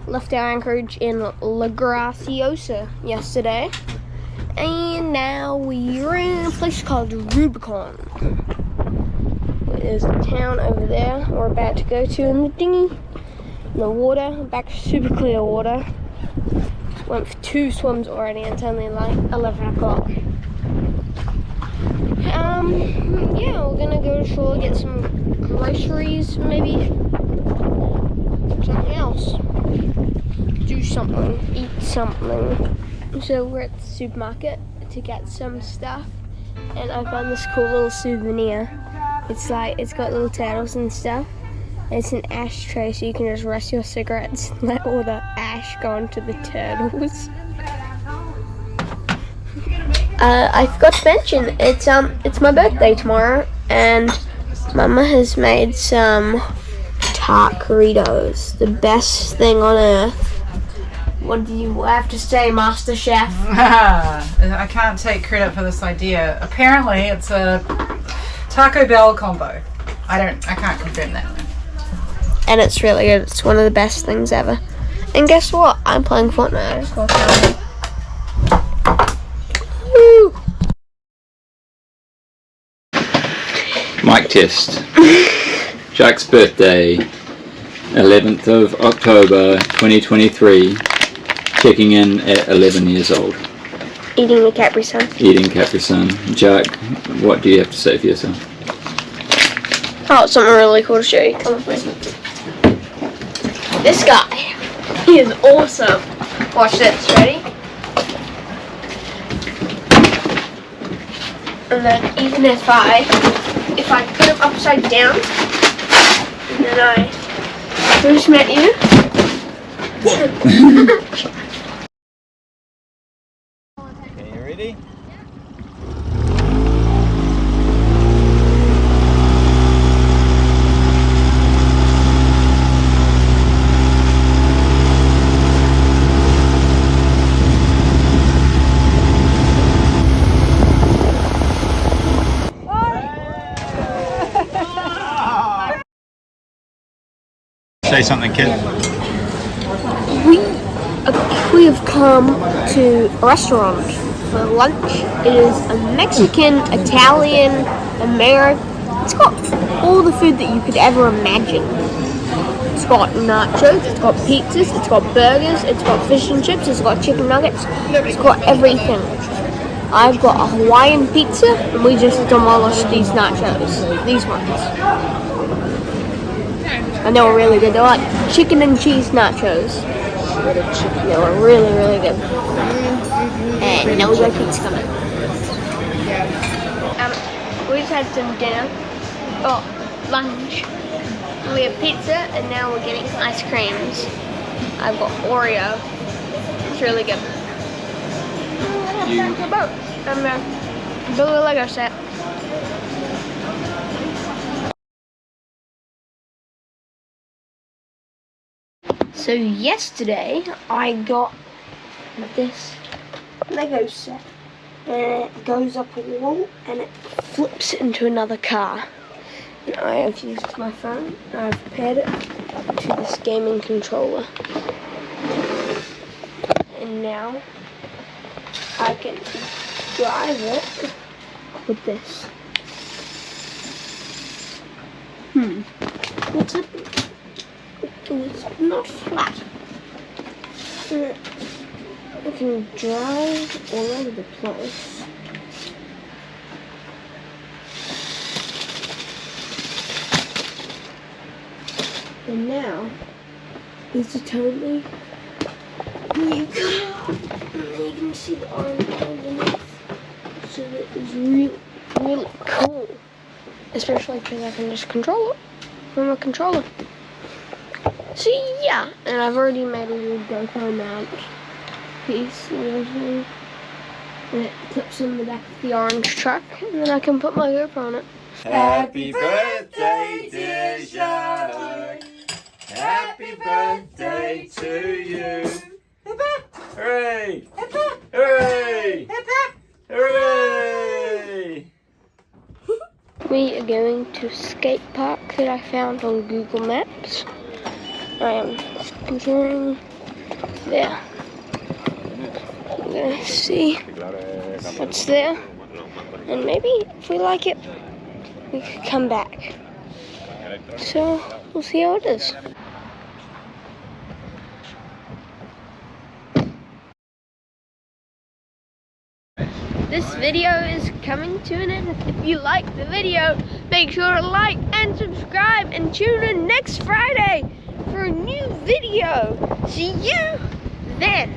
left our anchorage in La Graciosa yesterday, and now we're in a place called Rubicon. There's a town over there we're about to go to in the dinghy. In the water, back to super clear water. Went for 2 swims already and it's only like 11 o'clock. Yeah, we're gonna go to shore, get some groceries, maybe something else. Do something, eat something. So we're at the supermarket to get some stuff, and I found this cool little souvenir. It's got little turtles and stuff. It's an ashtray, so you can just rest your cigarettes and let all the ash go into the turtles. I forgot to mention, it's my birthday tomorrow, and Mama has made some taquitos, the best thing on earth. What do you have to say, Master Chef? I can't take credit for this idea. Apparently, it's a Taco Bell combo. I can't confirm that one. And it's really good. It's one of the best things ever. And guess what? I'm playing Fortnite. Woo! Mic test. Jack's birthday, 11th of October 2023. Checking in at 11 years old. Eating a Capri Sun. Eating Capri Sun. Jack, what do you have to say for yourself? Oh, it's something really cool to show you. Come with me. This guy, he is awesome. Watch this, ready? And then even if I put him upside down, and then I push him at you. Okay, you ready? Say something, kid. We have come to a restaurant for lunch. It is a Mexican, Italian, American. It's got all the food that you could ever imagine. It's got nachos, it's got pizzas, it's got burgers, it's got fish and chips, it's got chicken nuggets, it's got everything. I've got a Hawaiian pizza, and we just demolished these nachos, these ones. And they were really good. They're like chicken and cheese nachos. They were really, really good. And now we got pizza coming. We just had some dinner. Oh, lunch. We have pizza, and now we're getting some ice creams. I've got Oreo. It's really good. I'm build a Lego set. So yesterday I got this Lego set, and it goes up a wall and it flips into another car. And I have used my phone and I've paired it to this gaming controller. And now I can drive it with this. What's happening? It's not flat. I can drive all over the place. And now it's a totally new car. And you can see the orange underneath. So that is really, really cool. Especially because I can just control it from a controller. So yeah, and I've already made a little GoPro mount piece and it clips in the back of the orange truck, and then I can put my GoPro on it. Happy birthday, dear Jacques. Happy birthday to you. Hooray! Hooray! Hooray! We are going to a skate park that I found on Google Maps. I am scootering there. I'm gonna see what's there, and maybe if we like it, we could come back. So we'll see how it is. This video is coming to an end. If you like the video, make sure to like and subscribe and tune in next Friday for a new video. See you then.